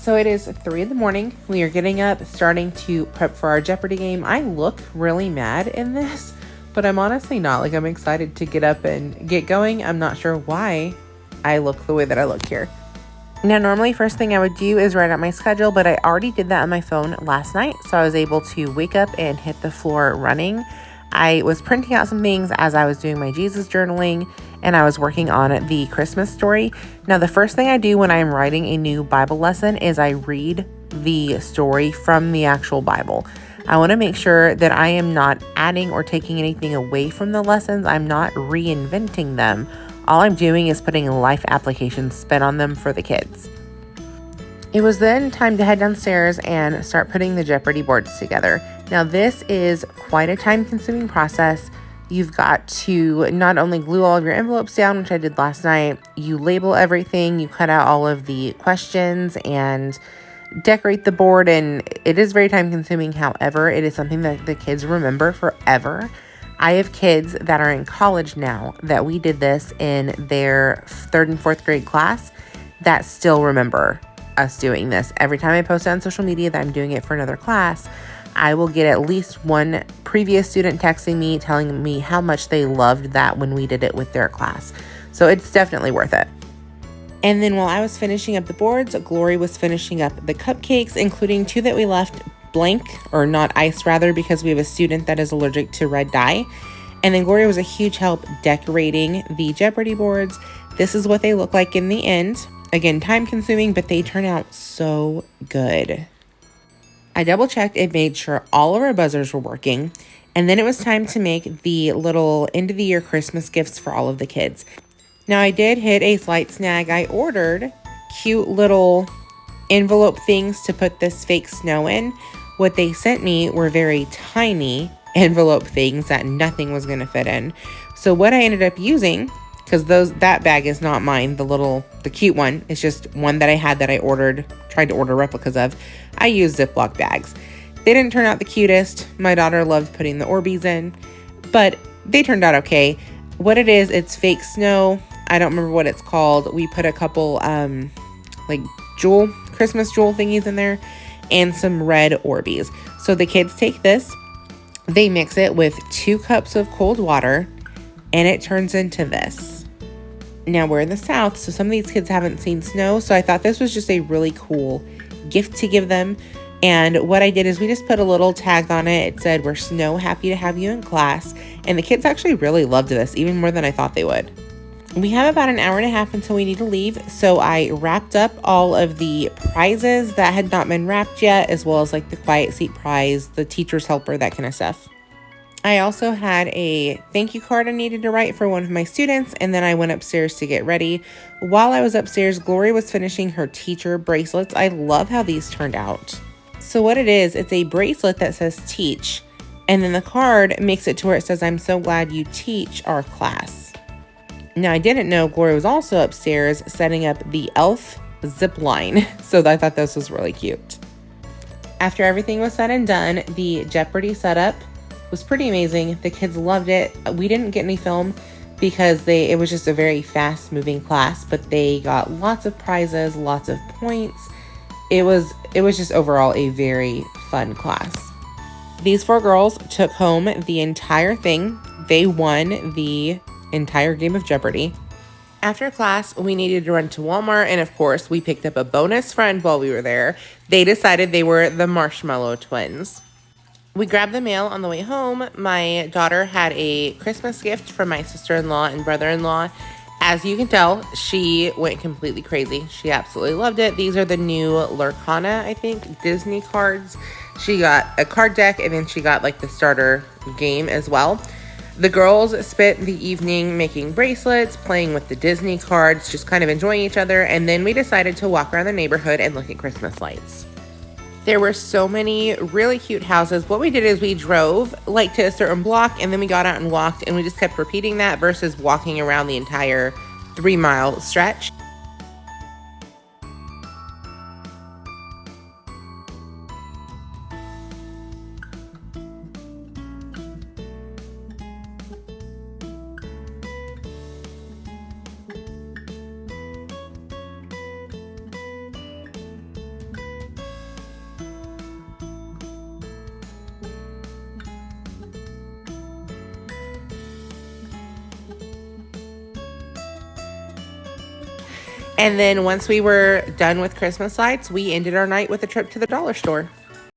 So it is 3 in the morning. We are getting up, starting to prep for our Jeopardy game. I look really mad in this, but I'm honestly not. Like, I'm excited to get up and get going. I'm not sure why I look the way that I look here. Now, normally first thing I would do is write out my schedule, but I already did that on my phone last night. So I was able to wake up and hit the floor running. I was printing out some things as I was doing my Jesus journaling, and I was working on the Christmas story. Now, the first thing I do when I'm writing a new Bible lesson is I read the story from the actual Bible. I want to make sure that I am not adding or taking anything away from the lessons. I'm not reinventing them. All I'm doing is putting a life application spin on them for the kids. It was then time to head downstairs and start putting the Jeopardy boards together. Now, this is quite a time-consuming process. You've got to not only glue all of your envelopes down, which I did last night, you label everything, you cut out all of the questions and decorate the board, and it is very time-consuming. However, it is something that the kids remember forever. I have kids that are in college now that we did this in their 3rd and 4th grade class that still remember us doing this. Every time I post it on social media that I'm doing it for another class, I will get at least one previous student texting me, telling me how much they loved that when we did it with their class. So it's definitely worth it. And then while I was finishing up the boards, Glory was finishing up the cupcakes, including 2 that we left blank, or not iced rather, because we have a student that is allergic to red dye. And then Gloria was a huge help decorating the Jeopardy boards. This is what they look like in the end. Again, time consuming, but they turn out so good. I double checked and made sure all of our buzzers were working. And then it was time to make the little end of the year Christmas gifts for all of the kids. Now, I did hit a slight snag. I ordered cute little envelope things to put this fake snow in. What they sent me were very tiny envelope things that nothing was going to fit in. So what I ended up using, because that bag is not mine, the cute one, it's just one that I had that I tried to order replicas of. I used Ziploc bags. They didn't turn out the cutest. My daughter loved putting the Orbeez in, but they turned out okay. What it is, it's fake snow. I don't remember what it's called. We put a couple like Christmas jewel thingies in there and some red Orbeez. So the kids take this, they mix it with 2 cups of cold water, and it turns into this. Now, we're in the South, so some of these kids haven't seen snow, so I thought this was just a really cool gift to give them. And what I did is we just put a little tag on it. It said, "We're snow happy to have you in class." And the kids actually really loved this, even more than I thought they would. We have about an hour and a half until we need to leave, so I wrapped up all of the prizes that had not been wrapped yet, as well as like the quiet seat prize, the teacher's helper, that kind of stuff. I also had a thank you card I needed to write for one of my students, and then I went upstairs to get ready. While I was upstairs, Glory was finishing her teacher bracelets. I love how these turned out. So what it is, it's a bracelet that says teach, and then the card makes it to where it says, "I'm so glad you teach our class." Now, I didn't know Glory was also upstairs setting up the elf zip line, so I thought this was really cute. After everything was said and done, the Jeopardy setup was pretty amazing. The kids loved it. We didn't get any film because it was just a very fast moving class, but they got lots of prizes, lots of points. It was just overall a very fun class. These 4 girls took home the entire thing. They won the entire game of Jeopardy. After class, we needed to run to Walmart, and of course, we picked up a bonus friend while we were there. They decided they were the Marshmallow Twins. We grabbed the mail on the way home. My daughter had a Christmas gift from my sister-in-law and brother-in-law. As you can tell, she went completely crazy. She absolutely loved it. These are the new Lurkana, I think, Disney cards. She got a card deck, and then she got like the starter game as well. The girls spent the evening making bracelets, playing with the Disney cards, just kind of enjoying each other, and then we decided to walk around the neighborhood and look at Christmas lights. There were so many really cute houses. What we did is we drove like to a certain block, and then we got out and walked, and we just kept repeating that versus walking around the entire 3-mile stretch. And then once we were done with Christmas lights, we ended our night with a trip to the dollar store.